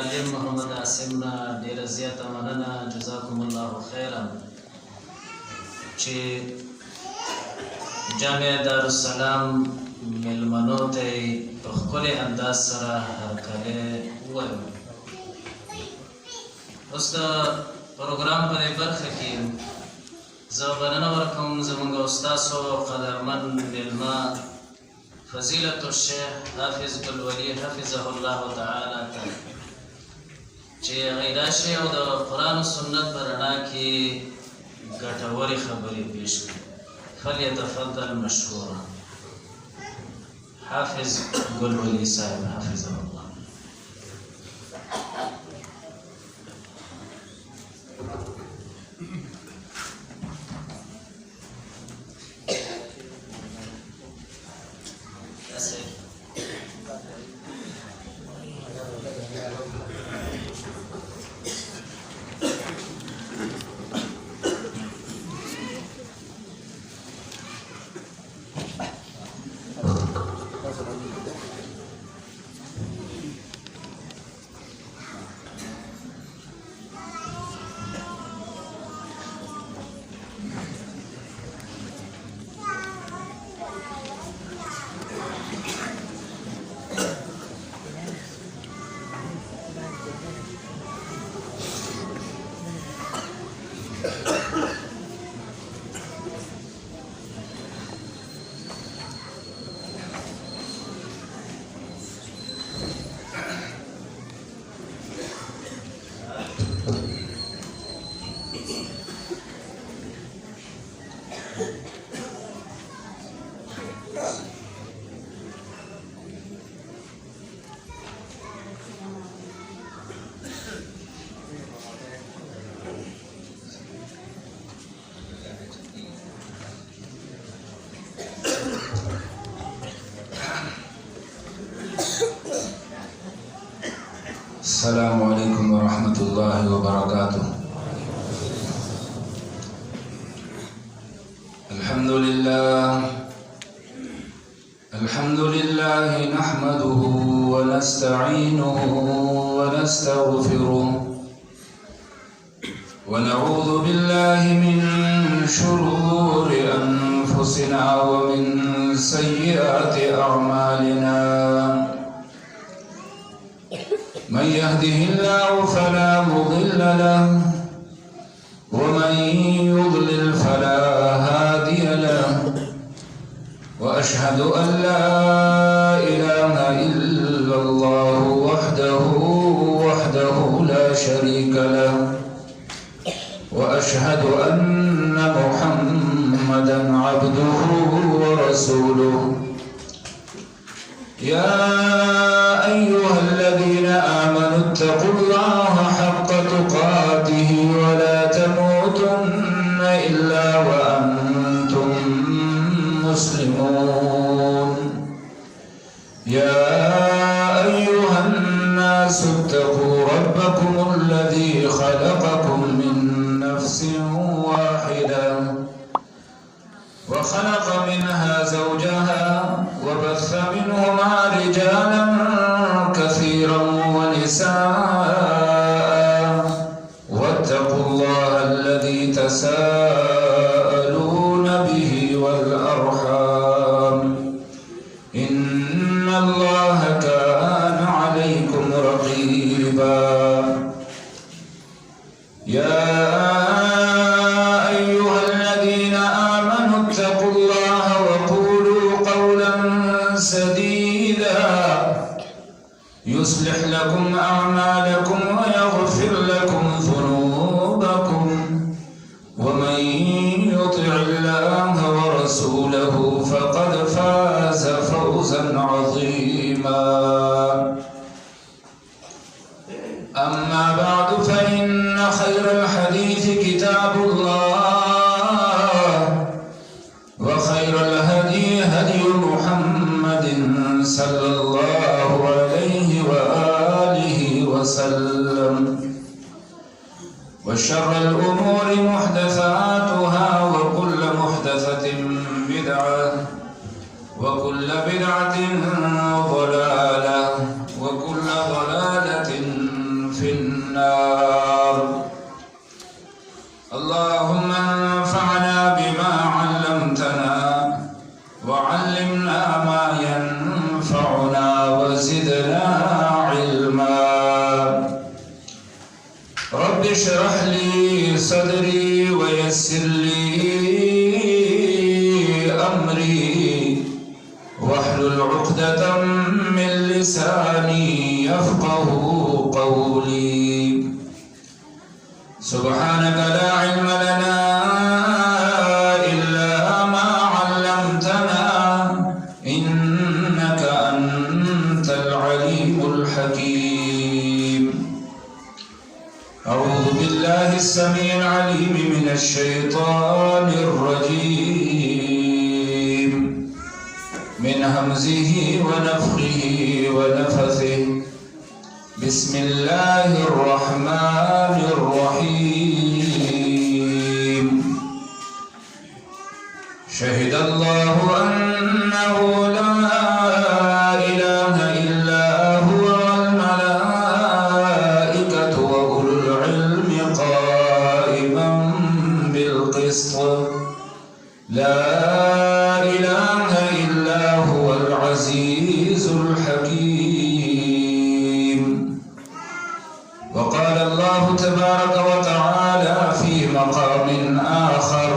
معلم محمد عاصم نه ډیره زیاته مننه، جزاکم الله خیرا چې جامع دارالسلام میلمنو ته په ښکلي انداز سره هرکلی ووایو. اوس د پروګرام په دې برخه کې زه بلنه ورکوم زموږ استاسو قدرمن میلمه فضیلة الشیخ حافظ ګلولي حفظه الله تعالی ته چې هغه راشي او د قرآن و سنت په رڼا کې ګټورې خبرې پیش کړي. فلیتفضل مشکورا. حافظ ګلولي صاحب حفظه الله. السلام عليكم ورحمة الله وبركاته. الحمد لله نحمده ونستعينه ونستغفره ونعوذ بالله من شرور أنفسنا ومن سيئات أعمالنا. من يهده الله فلا مضل له ومن يضلل فلا هادي له، وأشهد أن لا إله إلا الله وحده لا شريك له، وأشهد أن محمدا عبده ورسوله. يا أيها الذين آمنوا اتقوا الله حق تقاته ولا تموتن إلا وأنتم مسلمون. يا أيها الناس اتقوا ربكم الذي خلقكم من نفس واحدة وخلق منها زوجها وبث منهما رجالا كثيرا ونساء، واتقوا الله الذي تساءلون به والأرحام، إن الله كان عليكم رقيبا. يا أيها الذين آمنوا اتقوا الله وقولوا قولا سديدا يصلح لكم أعمالكم ويغفر لكم ذنوبكم، ومن يطع الله ورسوله فقد فاز فوزا عظيما. أما بعد فإن خير الحديث كتاب الله، وخير الهدي هدي محمد صلى الله عليه وآله وسلم، وشر الأمور محدثاتها وكل محدثة بدعة وكل بدعة ضلالة وكل ضلالة رب اشرح لي صدري ويسر لي أمري واحلل عقدة من لساني يفقه قولي سبحانك لا علم لنا إلا ما علمتنا إنك أنت العليم الحكيم أعوذ بالله السميع العليم من الشيطان الرجيم من همزه ونفخه ونفثه بسم الله الرحمن الرحيم شهد الله أنه لا إله إلا هو والملائكة وأولو العلم قائما بالقسط لا إله إلا هو العزيز الحكيم وقال الله تبارك وتعالى في مقام آخر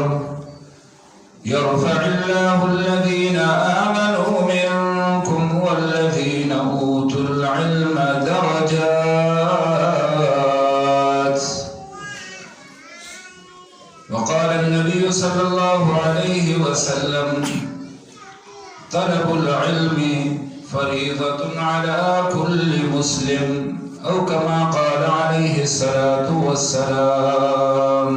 يرفع الله الذين آمنوا منكم والذين أوتوا العلم درجات وقال النبي صلى الله عليه وسلم طلب العلم فريضة على كل مسلم أو كما قال عليه الصلاة والسلام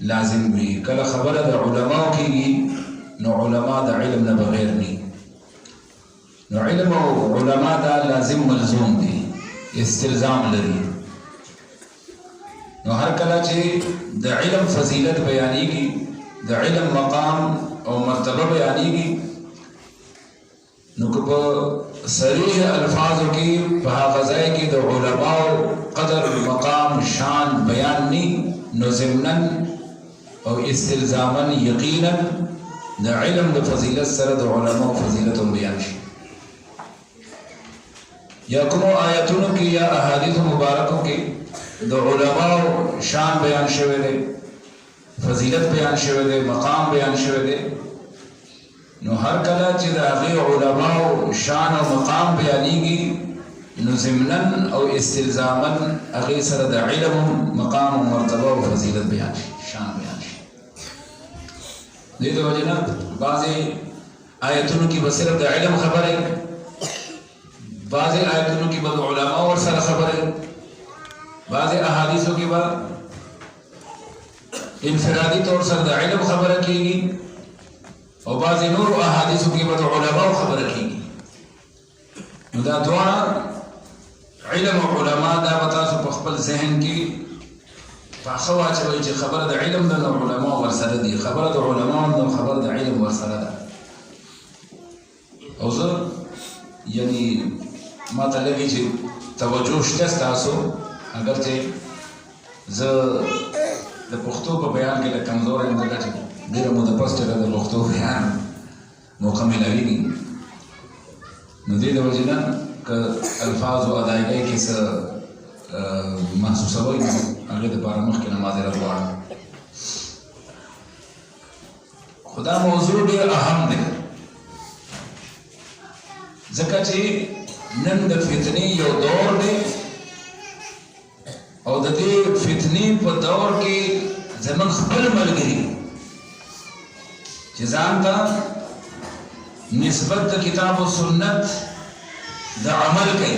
لازم وي کله خبره د علماو کېږي نو علما د علم نه بغیر ني نو علم او علما دا لازم ملزوم دي استلزام لري نو هر کله چې د علم فضیلت بیانېږي د علم مقام او مرتبه بیانېږي نو که په صریح الفاظو کې په هغه ځای کې د علماو قدر مقام شان بیان ني نو ضمناً او استلزاما یقینا د علم د فضیلت سره د علماو فضیلت هم بیان شي یا کوم آیاتونو کې یا احادیث مبارکو کې د علماو شان بیان شوی دی فضیلت بیان شوی دی مقام بیان شوی دی نو هر کله چې د هغې علماو شان او مقام بیانېږي نو ضمناً او استلزاما هغې سره د علم مقام او مرتبه او فضیلت بیان شي شان بیان شي دې د وجې نه بعضې آیتونو کې به صرف د علم خبرې بعضې آیتونو کې به د علماو ورسره خبرې بعضې احادیثو کې به انفرادي طور سره د علم خبره کېږي او بعضې نورو احادیثو کې به د علماو خبره کېږي نو دا دواړه علم او علما دا به تاسو په خپل ذهن کې پاخه واچوئ چې خبره د علم ده نو علما ورسره دي خبره د علما نو خبره د علم ورسره ده او زه یعنی ما ته لګي چې توجه شته ستاسو اگر چې زه د پښتو په بیان کې لږ کمزوری یم ځکه چې ډېره موده پس چې د پښتو بیان موقع میلاویږي نو دې د وجې نه که الفاظ او ادایګۍ کې څه محسوسوئ نو هغې دپاره مخکې نه معذرت غواړم خو دا موضوع ډېر اهم دی ځکه چې نن د فتنې یو دور دی او د دې فتنې په دور کې زموږ خپل ملګري چې ځان ته نسبت د کتاب و سنت د عمل کوي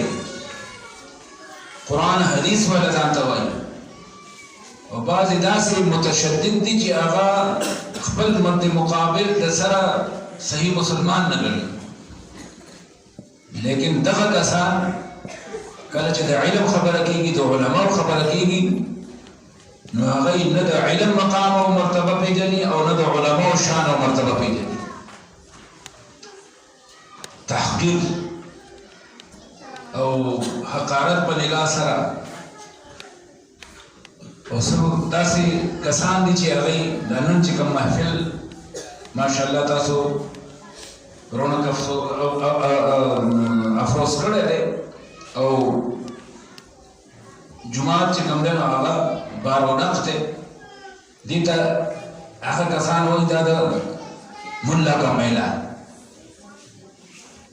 قرآن حدیث والا ځان ته وایي او بعضې داسې متشدد دي چې هغه خپل مد مقابل د سره صحیح مسلمان نه ګڼي لیکن دغه کسان کله چې د علم خبره کېږي د علماو خبره کېږي نو هغوی نه د علم مقام او مرتبه پېژني او نه د علماو شان او مرتبه پېژني تحقیر او حقارت په نگاه سره او داسې کسان دي چې هغوی د نن چې کوم محفل ماشاءالله تاسو رونق افروز کړی دی او جماعت چې کوم دی نو هغه بارونق دی دې ته هغه کسان وایي دا د ملا کا میله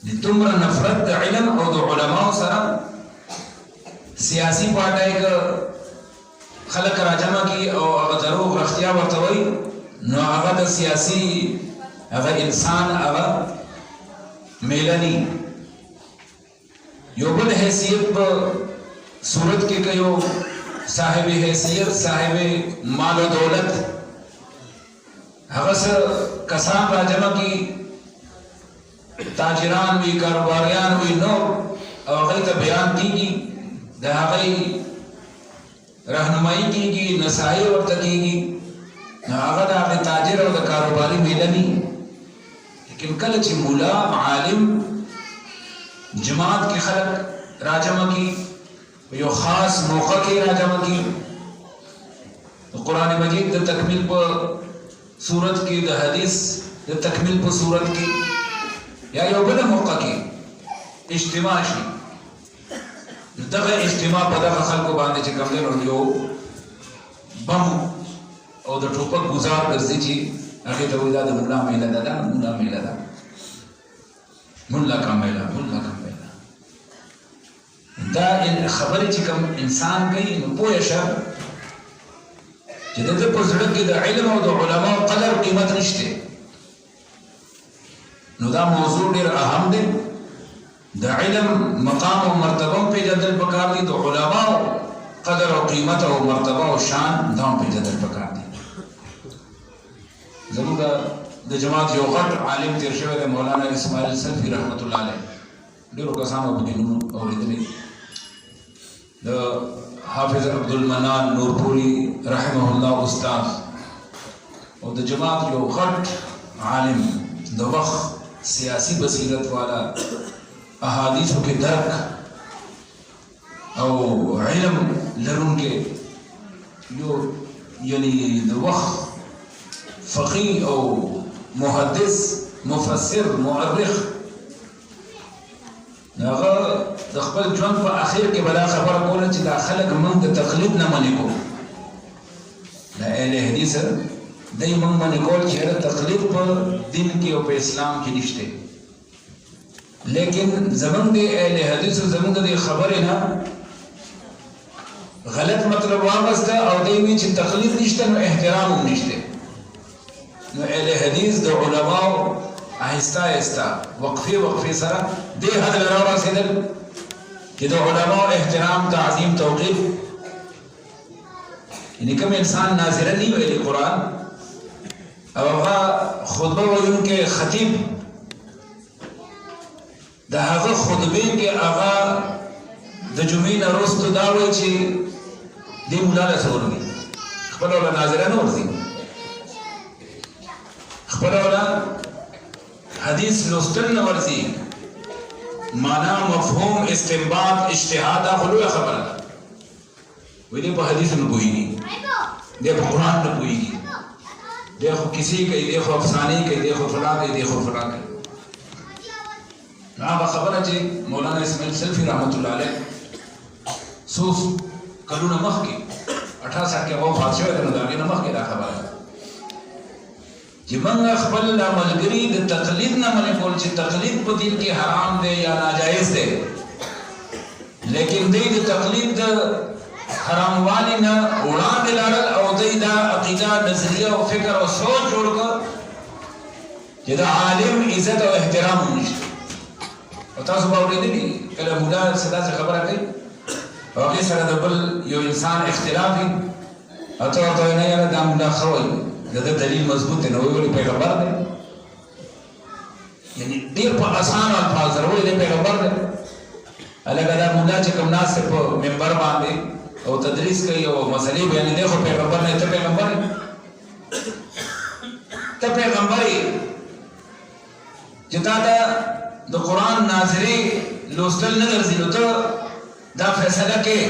د دومره نفرت د علم او د علماو سره سیاسي پارټۍ که خلک راجمع کړي او هغه دروغ رښتیا ورته وایي نو هغه د سیاسي هغه انسان هغه میله ني یو بل حیثیت په صورت کې که یو صاحب حیثیت صاحب مال و دولت هغه څه کسان راجمع کړي تاجران وي کاروباریان وي نو او هغوی ته بیان کېږي د هغوی رهنمایي کېږي نصایح ورته کېږي نو هغه د هغې تاجر او د کاروباري میله ني لیکن کله چې ملا عالم جماعت کې خلک راجمع کړي په یو خاص موقع کې راجمع کړي د قرآن مجید د تکمیل په صورت کې د حدیث د تکمیل په صورت کې یا یو بله موقع کې اجتماع شي دغه اجتماع په دغه خلکو باندې چې کوم دی نو یو بم او د ټوپک ګزار ګرځي چې هغې ته وایي دا د ملا میله ده دا ملا میله ده ملا کا میله ملا کا میله دا خبرې چې کوم انسان کوي نو پوه شه چې د ده په زړه کې د علم او د علماو قدر قیمت نشته نو دا موضوع ډېر اهم دی د علم مقام او مرتبه هم پېژندل پکار دي د علماو قدر او قیمت او مرتبه او شان دا هم پېژندل پکار دي زموږ د جماعت یو غټ عالم تیر شوی دی مولانا اسماعیل سلفي رحمت الله علیه ډېرو کسانو پکې نوم اورېدلی د حافظ عبدالمنان نورپوري رحمه الله استاد او د جماعت یو غټ عالم د وخت سیاسی بصیرت والا احادیثو کې درک او علم لرونکي یو یعنی د وخت فقيه او محدث مفسر مؤرخ هغه د خپل ژوند په اخر کې بلا خبره کوله چې دا خلک موږ د تقلید نه منې کوو د اهل حدیث دی موږ منې کول چې تقلید په دین کې او په اسلام کې نشته لیکن زمونږ د اهل حدیثو زمونږ د خبرې نه غلط مطلب واغسته او دی وی چې تقلید نشته نو احترام هم نشته نو اهل حدیث د علماو آهسته آهسته وقفه سره دې حد له رسیدل چې د علماو احترام تعظیم توقیر یعنی کوم انسان ناظره نه ویلي قرآن او هغه خطبه ویونکی خطیب د هغه خطبې کې هغه د جمعې نه وروسته دا وایي چې دې مولا له څه ورځي خپله وله ناظره نه ورځي خپله وله حدیث لوستل نه ورځي معنا مفهوم استنباط اجتهاد دا خو لویه خبره ده وایي دې په حدیثو نه پوهېږي دې په قرآن نه پوهېږي دې خو کیسې کوي دې خو افسانې کوي دې خو فلان کوي دې خو فلان کوي هغه خبره چې مولانا اسماعیل سلفي رحمت الله علیه څو کلونه مخکې 68 کې وفات شوی دی نو د هغې نه مخکې دا خبره ده چې موږ خپل ملګري د تقلید نه منې کول چې تقلید په دین کې حرام دی یا ناجایز دی لیکن دی د تقلید د حراموالي نه وړاندې لاړل او دی دا عقیده نظریه او فکر او سوچ جوړ کړ چې د عالم عزت او احترام هم نشته او تاسو به اورېدلي کله مولا څه داسې خبره کوي او هغې سره د بل یو انسان اختلاف وي او ته ورته وایې نه یاره دا مولا ښه وایي د ده دلیل مضبوط دی نو ویې پیغمبر دی یعنی ډېر په اسانو الفاظ سره وایي دی پیغمبر دی هلکه دا مولا چې کوم ناست دی په منبر باندې او تدریس کوي او مسلې بیانې دی خو پیغمبر نه ته پیغمبر یې ته پیغمبر یې چې تا ته د قرآن ناظرې لوستل نه درځي نو ته دا فیصله کې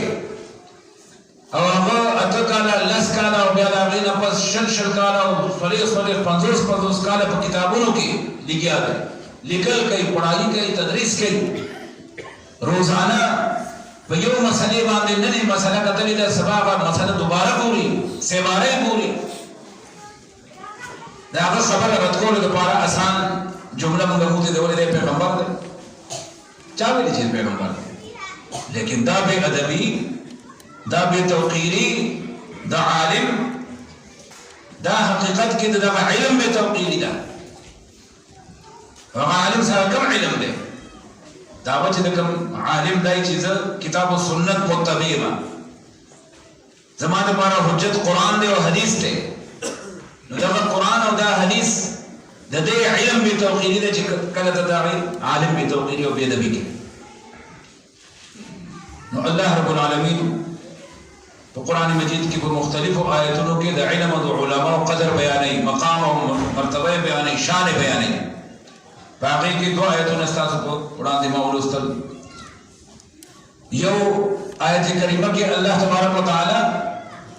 او هغه 8 کاله 10 کاله او بیا د هغې نه پس 60 کاله او 50 کاله په کتابونو کې لګیا دی لیکل کوي پړهایي کوي تدریس کوي روزانه په یو مسلې باندې نوې مسله کتلې ده سبا هغه مسله دوباره ګوري سیمارې ګوري د هغه خبره رد کولو دپاره اسان جمله موږ موږ ته ولې دی پیغمبر دی چا ویلي چې پیغمبر دی لیکن دا بې ادبي دا بې توقیري د عالم دا حقیقت کې د دغه علم بې توقیري ده هغه عالم سره کوم علم دی دا به چې د کوم عالم دی چې زه کتاب و سنت متبع یم زما دپاره حجت قرآن دی او حدیث دی نو دغه قرآن او دا حدیث د دې علم بې توقیري ده چې کله ته د هغې عالم بې توقیري او بې ادبي کوي نو الله رب العالمین په قرآن مجید کې په مختلفو آیتونو کې د علم او د علماو قدر بیانوي مقام او مرتبه بیانوي شان بیانوي په هغې کې 2 آیتونه ستاسو په وړاندې ما ولوستل یو آیت کریمه کې الله تبارک وتعالی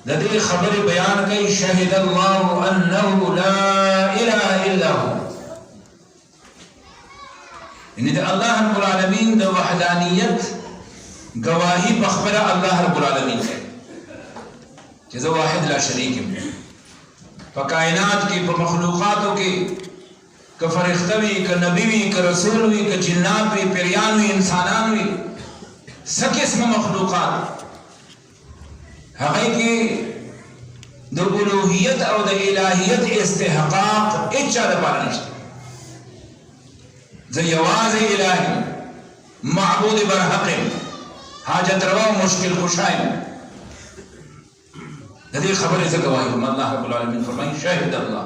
د دې خبرې بیان کوي شهد الله انه لا اله الا هو یعنې د الله رب العالمین د وحدانیت گواهی په خپله الله رب العالمین کوي چې زه واحد لا شریک یم په کائنات کې په مخلوقاتو کې که فرښته وي که نبي وي که رسول وي که جنات وي پیریان وي انسانان وي څه قسمه مخلوقات هغې کې د الوهیت او د الهیت استحقاق هېڅ چا دپاره نشته زه یوازې الهي معبود برحق یم حاجت روا او مشکل کشا یم د دې خبرې زه ګواهي یم الله رب العالمین فرمایي شهد الله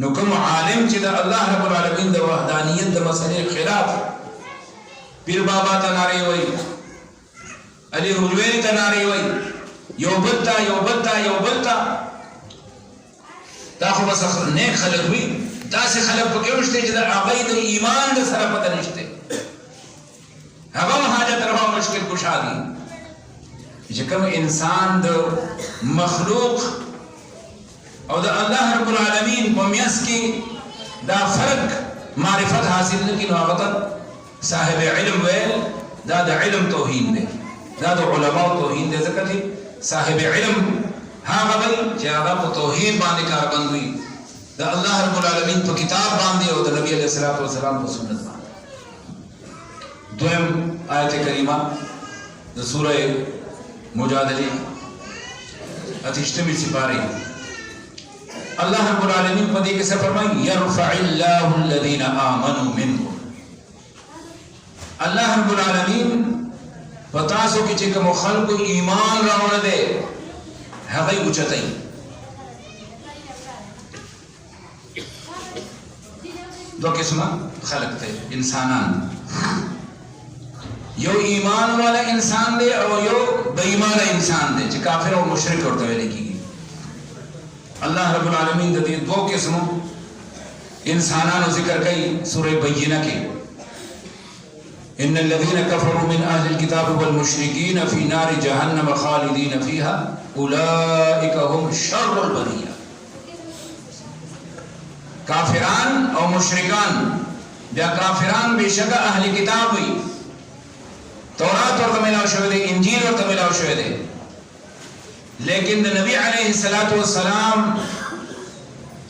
نو کوم عالم چې د الله رب العالمین د وحدانیت د مسلې خلاف پیر بابا ته نارې وایي، علي حجویری ته نارې وایي، یو بل ته دا خو بس نیک خلک وي. داسې خلک پکې هم شته چې د هغوی د ایمان د سره پته نشته، هغه هم حاجت روا مشکل کشا دي. چې کوم انسان د مخلوق او د الله رب العالمین په میاس کې دا فرق معرفت حاصل نه کړي، نو هغه ته صاحب علم ویل دا د علم توهین دی، دا د علماو توهین دی. ځکه چې صاحب علم هغه وي چې هغه په توحید باندې کاربند وي، د الله رب العالمین په کتاب باندې او د نبی علیه الصلاۃ والسلام په سنت باندې. دویم آیت کریمه د سوره مجادله اتشتمی سپاره الله رب العالمین په دې کې څه فرمایي؟ يرفع الله الذين آمنوا منكم. الله رب العالمین پتا سو کې چې کوم خلق ایمان راوړل دي هغه اوچتای. دو قسمه خلق ته انسانان، یو ایمان والا انسان دی او یو بے ایمان انسان دی چې کافر او مشرک ورته ویل کیږي. الله رب العالمین د دې دوه قسمو انسانانو ذکر کوي سورہ بینہ کې. ان الذين كفروا من اهل الكتاب والمشركين في نار جهنم خالدين فيها اولئك هم شر البريه. کافران او مشرکان، بیا کافران بشک اهل کتاب وي، تورات ورته ملاو شوی دی، انجیل ورته ملاو شوی دی، لیکن د نبی علیه الصلاۃ والسلام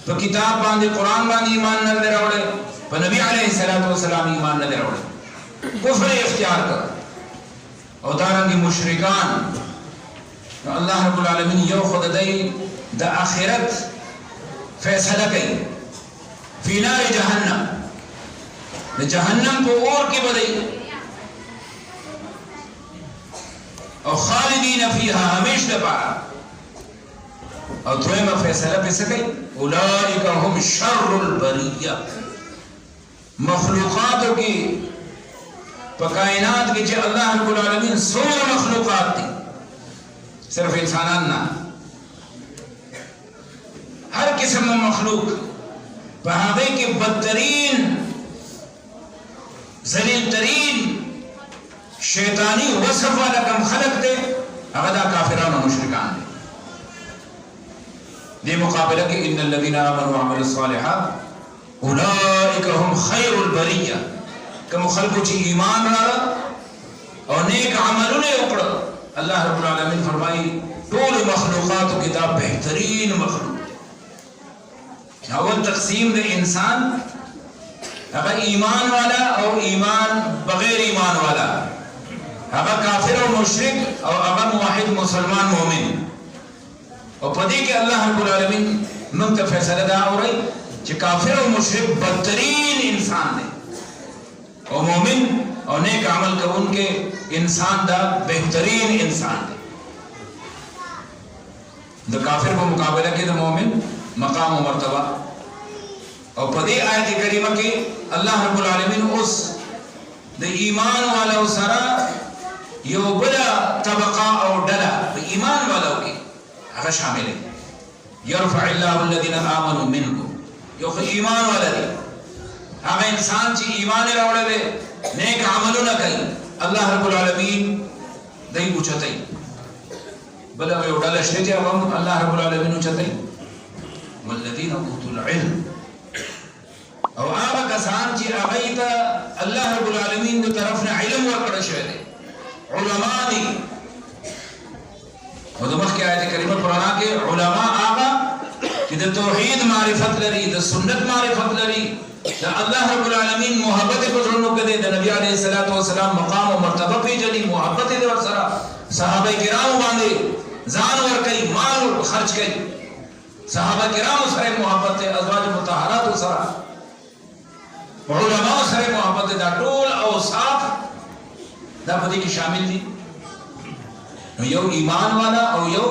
په کتاب باندې قرآن باندې ایمان نه لري، په نبی علیه الصلاۃ والسلام ایمان نه لري، کفر اختیار کړ. او دارنګه مشرکان الله رب العالمین یو خدای د آخرت فیصله کوي فی نار جهنم، د جهنم په اور کې بدای او خالدین فیها همیشه لپاره. او دویمه فیصله په څه کوي؟ اولئک هم شر البریه. مخلوقاتو کې په کائنات کې چې الله رب العالمین څومره مخلوقات دي، صرف انسانان نه، هر قسم مخلوق په هغه کې بدترین ذلیل ترین شیطانی وصف والا کم خلق دے هغه دا کافران او مشرکان دي. دې مقابله کې ان الذين امنوا وعملوا الصالحات اولئک هم خیر البریه. کوم خلکو چې ایمان راوړ او نیک عملونه وکړل، الله رب العالمین فرمایي ټول مخلوقات کې دا بهترین مخلوق. اول تقسیم د انسان هغه ایمان والا او ایمان بغیر ایمان والا، هغه کافر او مشرک او هغه موحد مسلمان مؤمن. او په دې کې الله رب العالمین موږ ته فیصله دا اوري چې کافر او مشرک بدترین انسان دی او مؤمن او نیک عمل کوونکې انسان دا بهترین انسان دی. د کافر په مقابله کې د مؤمن مقام او مرتبه. او په دې آیت کریمه کې الله رب العالمین اوس د ایمان والو سره یو بل طبقه او ډله په ایمان والو کې هغه شامل دي. يرفع الله الذين امنوا منكم. یو ایمان والے هغه انسان چې ایمان راوړل دي، نیک عملونه کوي، الله رب العالمین دای اوچتای. بل یو ډله شته چې هغه الله رب العالمین اوچتای. والذین اوتوا العلم، او هغه کسان چې هغه ته الله رب العالمین د طرف نه علم ورکړل شوی دی، علما دي. او د مخکې آیت کریمه قرآن کې علما هغه چې د توحید معرفت لري، د سنت معرفت لري، د الله رب العالمین محبت په زړونو کې د نبی علیه الصلاۃ والسلام مقام او مرتبه پیژني، محبت دې ورسره صحابه کرام باندې ځان ورکړي، مال خرج کړي، صحابه کرام سره محبت ته، ازواج مطهرات سره، علماء سره محبت، دا ټول اوصاف دا په دې کې شامل دي. یو ایمان والا او یو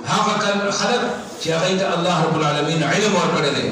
هغه خلق چې هغه ته الله رب العالمین علم ورکړی دی.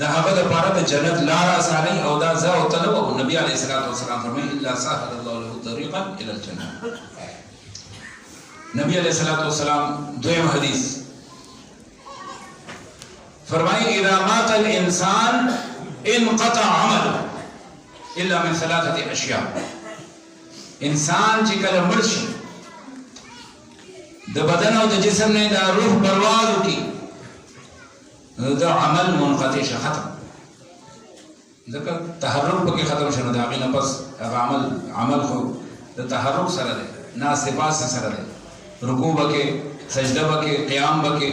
دا هغه د پاره د جنت لار اساني او دا ز او طلب او نبی عليه الصلاه والسلام فرمایي الا سهل الله له طريقا الى الجنه. نبی عليه الصلاه والسلام دویم حدیث فرمایي اذا مات الانسان انقطع عمله الا من ثلاثه اشياء. انسان چې کله مړ شي د بدن او د جسم نه دا روح پرواز وکي دا عمل منقطع شه ختم ځکه تحرک پکې ختم شنه دا غینه بس هغه عمل خو د تحرک سره ده نه سپاس سره ده رکوع وکي سجده وکي قیام وکي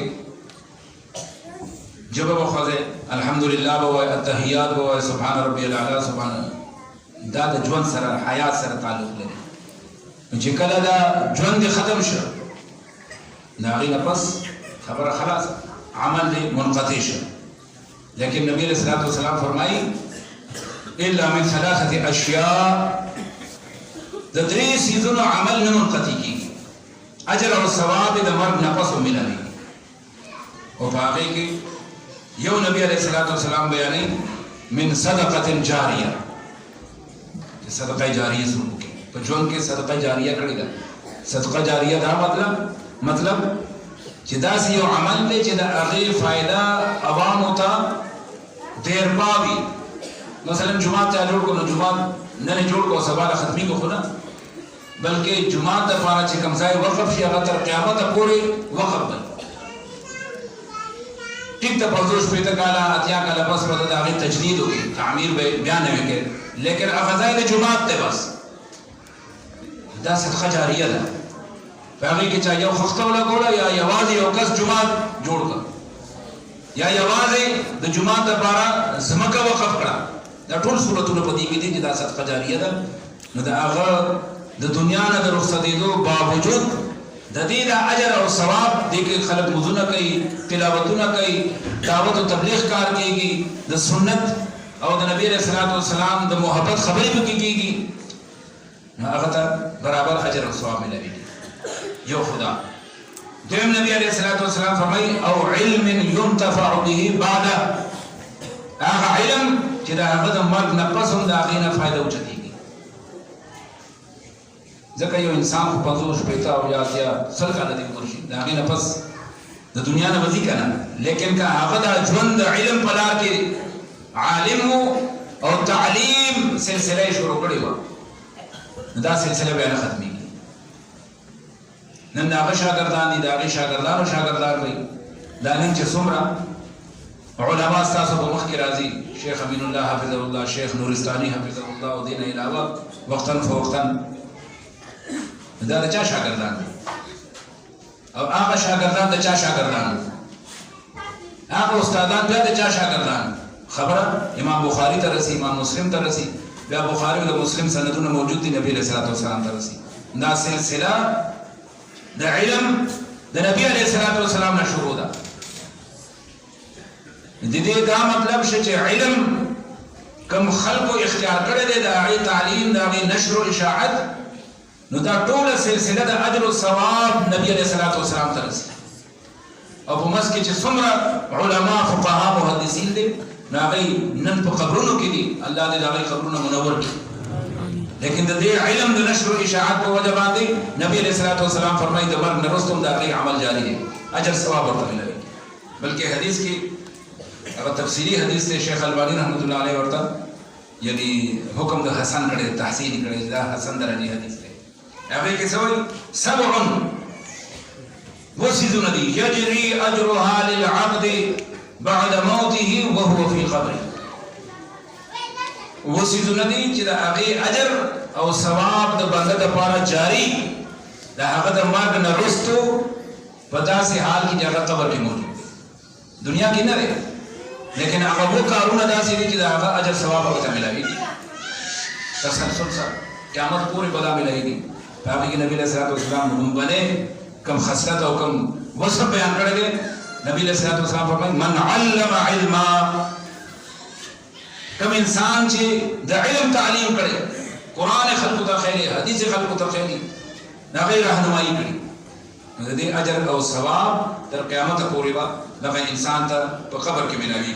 جب وخذ الحمدلله و التحیات و سبحان ربی الاعلى سبحان دا د ژوند سره حیات سره تعلق لري چې کله دا ژوند ختم شو دا غینه پس خبره خلاص عمل دې منقطع شو. لیکن نبی علیہ الصلوۃ والسلام فرمایي الا من ثلاثه اشیاء د درې سيزونو عمل نه منقطع کیږي اجر او ثواب د مرګ نه پس ملوي. او باقي کې یو نبی علیہ الصلوۃ والسلام بیانې من صدقه جاریه صدقه جاریه سره کې په ژوند کې صدقه جاریه کړی دا صدقه جاریه دا مطلب چې دا یو عمل دی چې د هغه فائدہ عوامو ته ډیر پاوي. مثلا جمعه ته جوړ کو نو جمعه نه جوړ کو سبا ختمي کو خو نه بلکې جمعه د لپاره چې کوم ځای وقف شي هغه تر قیامت پورې وقف دی. ټیک ته پوزوش پیدا کاله اتیا کاله بس ورته د هغه تجدید وکړي تعمیر به بیان نه وکړي لیکن هغه ځای د جمعه ته بس دا صدقه جاریه ده. هغه کې چا یو خخته ولا ګوره یا یوازې یو کس جمعه جوړ کړ یا یوازې د جمعه لپاره زمکه وقف کړه دا ټول صورتونه په دې کې دي چې دا صدقه جاریه ده. نو دا هغه د دنیا نه د رخصتېدو باوجود د دې د اجر او ثواب دې کې خلک مزونه کوي تلاوتونه کوي دعوت او تبلیغ کار کوي د سنت او د نبی رسول الله والسلام د محبت خبرې کوي نو هغه ته برابر اجر او ثواب ملوي. یو خدا دویم نبی علیہ الصلوۃ والسلام فرمایي او علم ينتفع به بعد هغه علم چې دا هغه د مرګ نه پس هم دا غینه فائدہ وچتيږي. ځکه یو انسان په 50 پیتا او یا 100 کاله د مرشد دا غینه پس د دنیا نه وځي کنه لیکن که هغه د ژوند علم په لار کې عالم او تعلیم سلسله شروع کړی و دا سلسله به نه ختمي. نن دا شاګردان دي دا شاګردانو شاګردان وي دا نن چې څومره علما تاسو په مخ کې راځي شیخ امین الله حفظه الله شیخ نورستاني حفظه الله او دین علاوه وقتا فوقتا دا چا شاګردان دي او هغه شاګردان د چا شاګردان هغه استادان د چا شاګردان خبره امام بخاری ته رسی امام مسلم ته رسی بیا بخاری او مسلم سندونه موجود دي نبی صلی الله علیه وسلم ته رسی دا سلسله د علم د نبی علیہ الصلوۃ والسلام نه شروع ده. د دې دا مطلب چې علم کوم خلقو اختیار کړی دی د هغه تعلیم د هغه نشر او اشاعت نو دا ټول سلسله د اجر او ثواب نبی علیہ الصلوۃ والسلام ته رسي. او په مسکه چې څومره علما فقها محدثین دي هغه نن په قبرونو کې دي الله دې هغه قبرونه منور کړي لیکن د دې علم د نشر او اشاعت په وجه باندې نبی علیہ الصلوۃ والسلام فرمایي د مرګ نه وروسته دا غي عمل جاری دی اجر ثواب ورته ملوي. بلکې حدیث کې هغه تفصیلی حدیث ته شیخ البانی رحمۃ اللہ علیہ ورته یعنی حکم د حسن کړي تحسین کړي دا حسن درجه حدیث دی. هغه کې څه وایي سبع وسیذ ندی یجری اجرها للعبد بعد موته وهو في قبره. وسیذ ندی چې دا هغه اجر او ثواب د بنده لپاره جاری دا هغه د مرګ نه وروسته په داسې حال کې چې هغه قبر کې موجود دنیا کې نه دی لیکن هغه وو کارونه داسې دي چې دا هغه اجر ثواب ورته ملایي تسلسل سره قیامت پورې بلا ملایي. هغه کې نبی صلی الله علیه وسلم باندې کم خصلت او کم وصف بیان کړی دی. نبی صلی الله علیه وسلم فرمایي من علم علما کم انسان چې د علم تعلیم کړي قران خلق ته خیری حدیث خلق ته خیری دا غیر راهنمایي کړي د دې اجر او ثواب تر قیامت پورې با دغه انسان ته په قبر کې ملایي.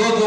2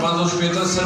550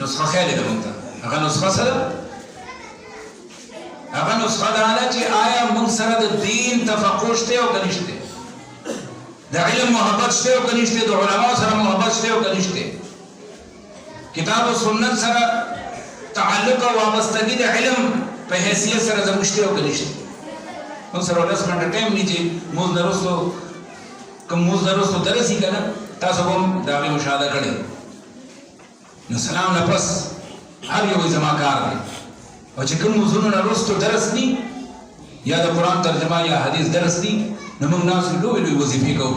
نسخه خیر ده مونږ هغه نسخه سره هغه نسخه دا نه چې آیا موږ سره د دین تفقه شته او کنيشته د علم محبت شته او کنيشته د علماء سره محبت شته او کنيشته کتاب او سنت سره تعلق او وابستګي د علم په حیثیت سره زموږ شته او کنيشته موږ سره ولس منډه ټایم نیچه موږ درسو کوم موږ درسو درسي کنه تاسو هم دا به مشاهده کړئ نو سلام نه پس هر یو زما کار دی او چې کوم موضوعونه وروسته درس ني یا د قران ترجمه یا حدیث درس ني نو موږ ناس لوی لوی وظیفې کوو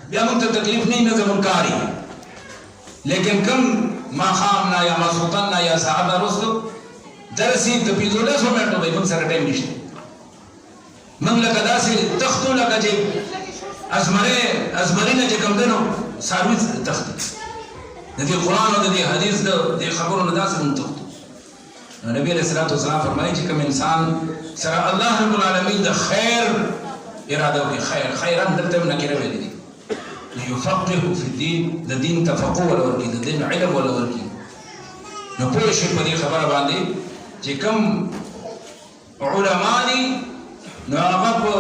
بیا موږ ته تکلیف نه زمون کاری لیکن کوم ما خام نه یا مسوطن نه یا صاحب وروسته درسي د 15 منټو به موږ سره ټایم نشته موږ لکه داسې تختو لکه چې ازمرینه چې کوم دنو سرویس تخت د دې قران او د دې حدیث د خبرونو داسې منتخب نبی علیہ الصلوۃ والسلام فرمایي چې کوم انسان سره الله رب العالمین د خیر اراده کوي خیرن دلته نکره ویل دي يفقه في الدين د دین تفقه ولا ورکی د دین علم ولا ورکی نو په شی په دې خبره باندې چې کوم علما دي نو هغه په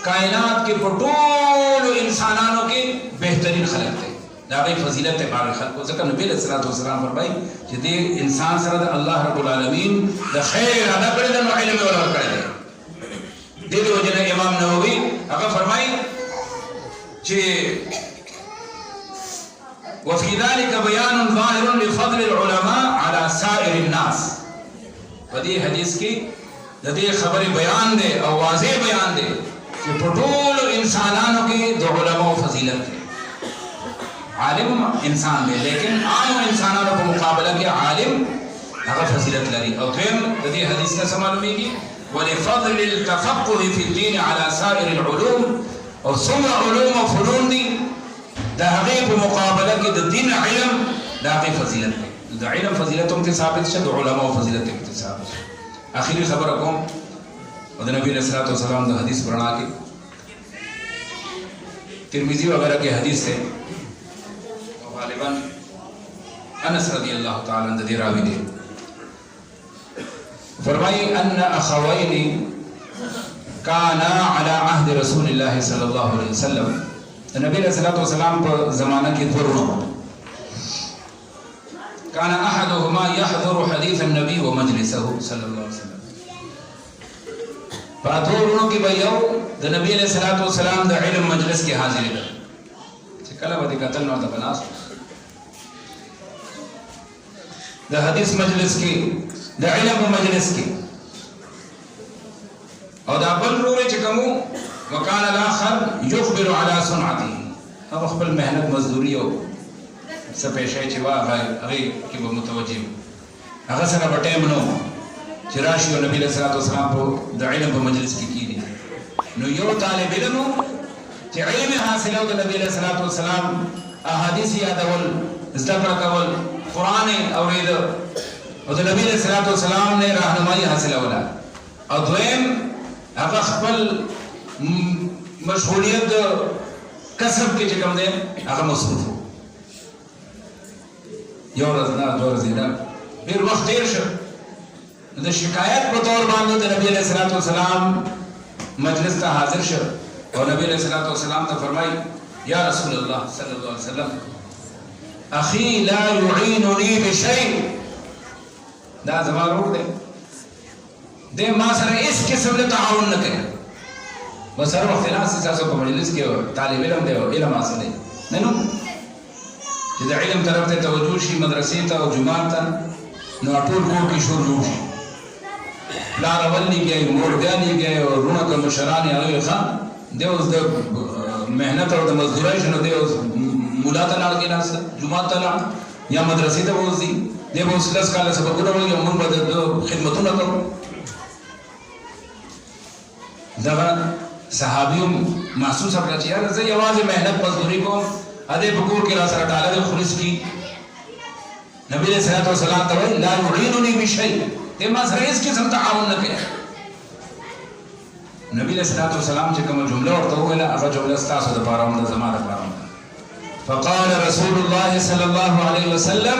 کائنات کې په ټول انسانانو کې بهترین خلق دي دا غي فضیلت ته باندې خلق ځکه نبی صلی الله علیه وسلم فرمایي چې دې انسان سره د الله رب العالمین د خیر ادا کړی د علم ولا کړی دې د وجه امام نووي هغه فرمایي چې وفي ذلك بيان ظاهر لفضل العلماء على سائر الناس ودې حدیث کې د دې خبره بیان دی او واضح بیان دی چې په ټول انسانانو کې د علماء فضیلت دی عالم انسان دی لیکن عام انسانانو په مقابله کې عالم هغه فضیلت لري او دویم د دې حدیث څخه معلومیږي ولفضل التفقه في الدين على سائر العلوم او څومره علوم او فنون دي د هغه په مقابله کې د دین علم د هغه فضیلت دی د علم فضیلت هم ثابت شه د علماء فضیلت هم ثابت شه اخیری خبره کوم او د نبی صلی الله علیه وسلم د حدیث پرانا کې ترمذی وغیرہ کې حدیث ہے غالبا انس رضی اللہ تعالی عنہ دی راوی دی فرمائی ان اخوین کانا علی عهد رسول الله صلی اللہ علیہ وسلم نبی علیہ الصلوۃ والسلام په زمانہ کې ورونو كان احدهما يحضر حديث النبي ومجلسه صلى الله عليه وسلم فاتورونو کې به یو د نبی علیہ الصلوۃ والسلام د علم مجلس کې حاضر دی چې کله به قتل نو د بناس د حدیث مجلس کې د علم مجلس کې او دا بل روره چې کوم وکال الاخر يخبر على صنعته هغه خپل مهنت مزدوري او څه پېښې چې هغه کې به متوجه هغه سره په ټیم نو چې راشي او نبی صلی الله علیه وسلم په د علم په مجلس کې کېږي نو یو طالب علم چې علم حاصل او د نبی صلی الله علیه وسلم احادیث یادول زده کول قرآن اورید او د نبی صلی الله علیه وسلم نه راهنمایي حاصل ولا او دویم هغه خپل مشغولیت کسب کې چې کوم دی هغه مصروف یو ورځ نه دوه ورځې نه ډېر وخت تېر شو د شکایت په تور باندې د نبی علیہ الصلوۃ والسلام مجلس ته حاضر شو او نبی علیہ الصلوۃ والسلام ته فرمایي یا رسول الله صلی الله علیه وسلم اخي لا يعينني بشيء دا زما روح دی د ما سره هیڅ قسم له تعاون نه کوي بس هر وخت ناس تاسو په مجلس کې طالب علم دی او علم حاصل دی نه نو چې د علم طرف ته توجه شي مدرسې ته او جماعت ته نو ټول کور کې شور جوړ شي پلار اولي کې مور دیانی کې او رونه کوم شران هغه خان دی اوس د مهنت او د مزدورۍ شنو دی اوس مولا ته لاړ کې ناس جماعت ته لاړ یا مدرسې ته وځي دی اوس لس کاله سبقونه وایي موږ به د خدمتونه کوو دا صحابیوم محسوس کړ چې یار زه یوازې مهنت مزدوري کوم اده بکور کې را سره ډالر خلص کی نبی صلی الله علیه وسلم ته لا يعينني بشيء ته ما سره هیڅ قسم تعاون نه کوي نبی صلی الله علیه وسلم چې کوم جمله ورته ویله هغه جمله ستاسو د پاره د زمانه لپاره فقال رسول الله صلی الله علیه وسلم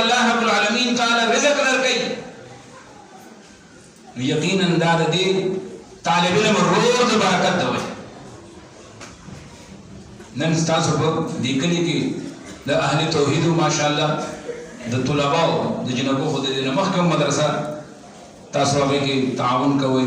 الله رب العالمین تعالی رزق درکړي، یقینا دا دې طالب علم روز برکت دوي. نن تاسو په دې کلی کې د اهل توحید ماشاءالله د طلباء د جنبو خو د مخکم مدرسه تاسو هغه کې تعاون کوئ،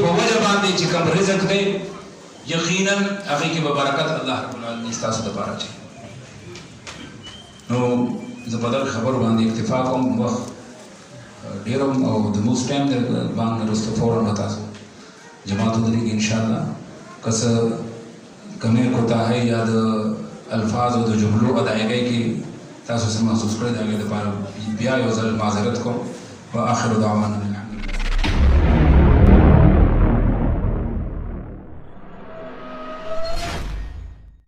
په وجه باندې چې کوم رزق دی یقینا هغه کې به برکت الله رب العالمین تاسو ته پاره چي. نو زه په دغه خبر باندې اکتفا کوم، وخت ډیرم او د موس ټایم د باندې رسته فورا تاسو جماعت درې ان شاء الله کس کمه کوتا ہے یا د الفاظ او د جملو ادایګۍ کې تاسو سم محسوس کړی دا د پاره بیا یو ځل معذرت کوم. واخر دعوانا